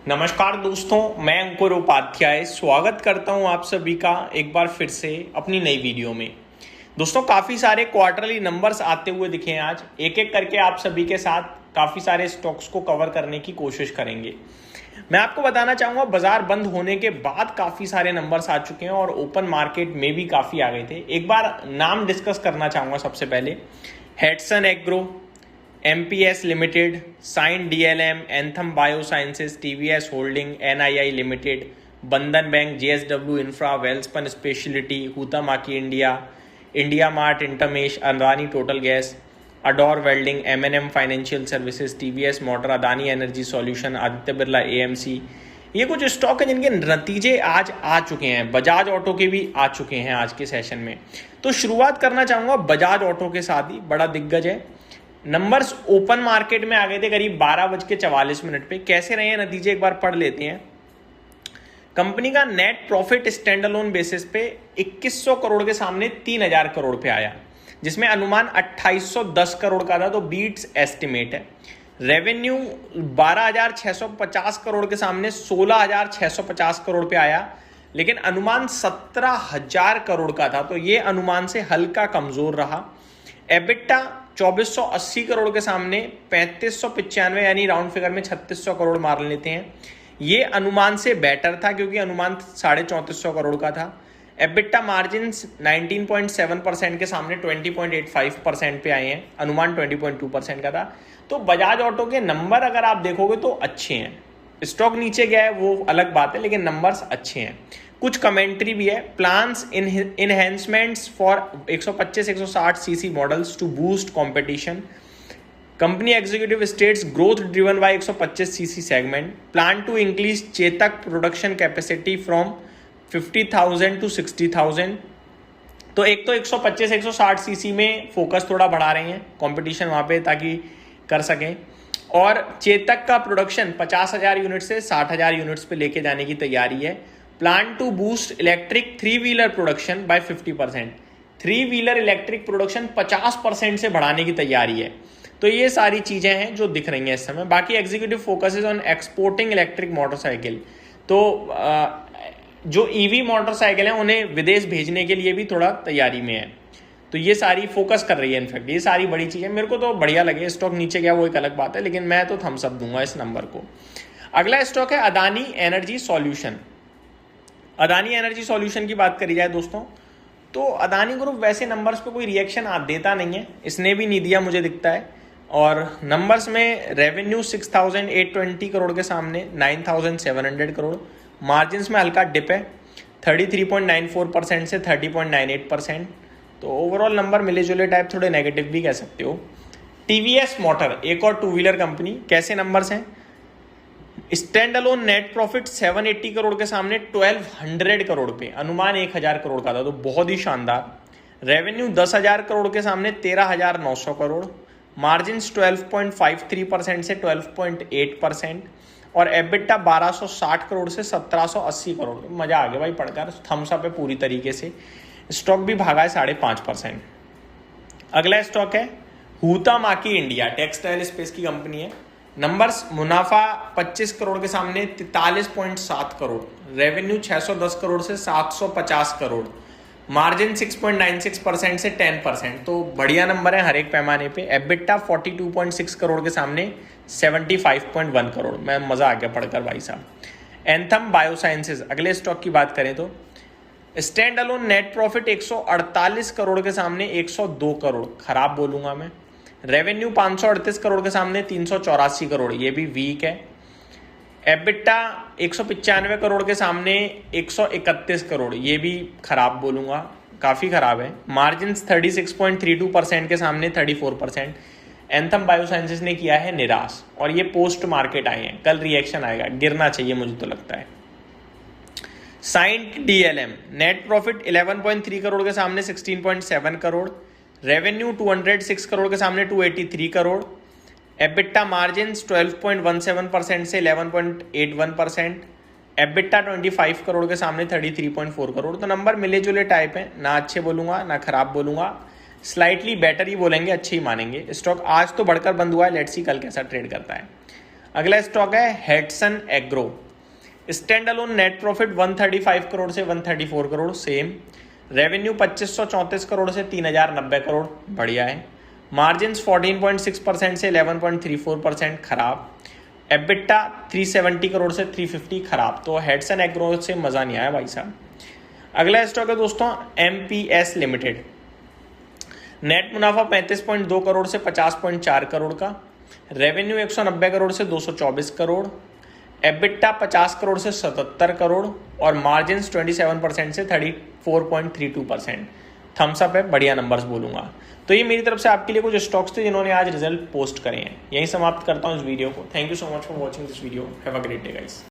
नमस्कार दोस्तों, मैं अंकुर उपाध्याय स्वागत करता हूं आप सभी का एक बार फिर से अपनी नई वीडियो में। दोस्तों, काफ़ी सारे क्वार्टरली नंबर्स आते हुए दिखे हैं। आज एक एक करके आप सभी के साथ काफ़ी सारे स्टॉक्स को कवर करने की कोशिश करेंगे। मैं आपको बताना चाहूँगा, बाजार बंद होने के बाद काफ़ी सारे नंबर्स आ चुके हैं और ओपन मार्केट में भी काफ़ी आ गए थे। एक बार नाम डिस्कस करना चाहूँगा। सबसे पहले Hatsun agro, MPS limited, Cyient DLM, Anthem Biosciences, TVS holding, NII limited, Bandhan bank, JSW infra, Welspun speciality, Huhtamaki India, India mart, Intermesh, Adani Total gas, Ador welding, M&M financial services, TVS motor, Adani energy solution, Aditya Birla AMC। ये कुछ stock है जिनके नतीजे आज आ चुके हैं। Bajaj auto के भी आ चुके हैं आज के सेशन में। तो शुरुआत करना चाहूँगा बजाज ऑटो के साथ ही, बड़ा दिग्गज है। नंबर्स ओपन मार्केट में आ गए थे करीब 12:44 पे। कैसे रहे हैं नतीजे एक बार पढ़ लेते हैं। कंपनी का net profit stand alone basis पे 2100 करोड़ के सामने 3000 करोड़ पे आया, जिसमें अनुमान 2810 करोड़ का था, तो बीट्स एस्टिमेट है। रेवेन्यू 12650 करोड़ के सामने 16650 करोड़ पे आया, लेकिन अनुमान 17000 करोड़ का था, तो ये अनुमान से हल्का कमजोर रहा। एबिटा 2480 करोड़ के सामने 3595, यानी राउंड फिगर में 3600 करोड़ मार लेते हैं। ये अनुमान से बेटर था क्योंकि अनुमान 3450 करोड़ का था। एबिटा मार्जिन 19.7% के सामने 20.85% पे आए हैं, अनुमान 20.2% का था। तो बजाज ऑटो के नंबर अगर आप देखोगे तो अच्छे हैं। स्टॉक नीचे गया है वो अलग बात है, लेकिन नंबर्स अच्छे हैं। कुछ कमेंट्री भी है। Plans enhancements for 125-160 cc models to boost competition. Company executive states growth driven by 125 cc segment. Plan to increase Chetak production capacity from 50,000 to 60,000। तो एक तो 125-160 सीसी में फोकस थोड़ा बढ़ा रहे हैं, कंपटीशन वहां पे ताकि कर सकें। और चेतक का प्रोडक्शन 50,000 यूनिट से 60,000 यूनिट्स पे लेके जाने की तैयारी है। Plan to boost electric three wheeler production by 50%। Three wheeler electric production 50% से बढ़ाने की तैयारी है। तो ये सारी चीजें हैं जो दिख रही हैं इस समय। बाकी executive focus is on exporting electric motorcycle. तो जो EV मोटरसाइकिल हैं उन्हें विदेश भेजने के लिए भी थोड़ा तैयारी में है। तो ये सारी फोकस कर रही है। इनफैक्ट ये सारी बड़ी चीजें मेरे को तो बढ़िया लगे। स्टॉक नीचे गया वो एक अलग बात है, लेकिन मैं तो थम्स अप दूंगा इस नंबर को। अगला स्टॉक है Adani energy solution. Adani energy solution की बात करी जाए दोस्तों, तो अदानी ग्रुप वैसे नंबर्स पे कोई रिएक्शन देता नहीं है, इसने भी नहीं दिया मुझे दिखता है। और नंबर्स में रेवेन्यू 6820 करोड़ के सामने 9700 करोड़। मार्जिन्स में हल्का डिप है, 33.94% से 30.98%। तो ओवरऑल नंबर मिले जुले टाइप, थोड़े नेगेटिव भी कह सकते हो। TVS मोटर, एक और 2-व्हीलर कंपनी, कैसे नंबर्स हैं। Stand alone net profit 780 crore के सामने 1200 करोड़ पे, अनुमान 1000 करोड़ का था, तो बहुत ही शानदार। रेवेन्यू 10,000 करोड़ के सामने 13,900 करोड़। मार्जिन 12.53% से 12.8%। और एबिटा 1260 करोड़ से 1780 करोड़। मजा आ गया भाई पढ़कर, थम्स अप है पूरी तरीके से। स्टॉक भी भागा है 5.5%। अगला स्टॉक है हुतामाकी इंडिया, टेक्सटाइल स्पेस की कंपनी है। नंबर्स, मुनाफा 25 करोड़ के सामने 43.7 करोड़। रेवेन्यू 610 करोड़ से 750 करोड़। मार्जिन 6.96% से 10%। तो बढ़िया नंबर है हर एक पैमाने पे। एबिटा 42.6 करोड़ के सामने 75.1 करोड़। मैं मजा आ गया पढ़कर भाई साहब। एंथम बायोसाइंसेस, अगले स्टॉक की बात करें तो stand alone net profit 148 crore के सामने 102 करोड़, खराब बोलूंगा मैं। रेवेन्यू 538 करोड़ के सामने 384 करोड़, ये भी वीक है। एबिटा 195 करोड़ के सामने 131 करोड़, ये भी खराब बोलूंगा, काफ़ी खराब है। मार्जिन 36.32% के सामने 34%। एंथम बायोसाइंसेस ने किया है निराश, और ये पोस्ट मार्केट आए हैं, कल रिएक्शन आएगा, गिरना चाहिए मुझे तो लगता है। Cyient DLM, net profit 11.3 crore के सामने 16.7 करोड़। रेवेन्यू 206 करोड़ के सामने 283 करोड़। एबिटा मार्जिन 12.17% से 11.81%। एबिटा 25 करोड़ के सामने 33.4 करोड़। तो नंबर मिले जुले टाइप हैं, ना अच्छे बोलूंगा ना खराब बोलूंगा, स्लाइटली बेटर ही बोलेंगे, अच्छे ही मानेंगे। स्टॉक आज तो बढ़कर बंद हुआ है, लेट्स सी कल कैसा ट्रेड करता है। अगला स्टॉक है Hatsun agro. Stand alone net profit 135 crore से 134 करोड़ सेम। रेवेन्यू 2534 करोड़ से 3090 करोड़, बढ़िया है। मार्जिन्स 14.6% से 11.34% खराब। एबिटा 370 करोड़ से 350 खराब। तो हेडसन एग्रो से मज़ा नहीं आया भाई साहब। अगला स्टॉक है दोस्तों MPS लिमिटेड। नेट मुनाफा 35.2 करोड़ से 50.4 करोड़ का। रेवेन्यू 190 करोड़ से 224 करोड़। एबिटा 50 करोड़ से 77 करोड़ और मार्जिन्स 27% से 34.32%। थम्स अप है, बढ़िया नंबर्स बोलूंगा। तो ये मेरी तरफ से आपके लिए कुछ स्टॉक्स थे जिन्होंने आज रिजल्ट पोस्ट करे हैं। यहीं समाप्त करता हूँ इस वीडियो को। Thank you so much for watching this video. Have a great day guys.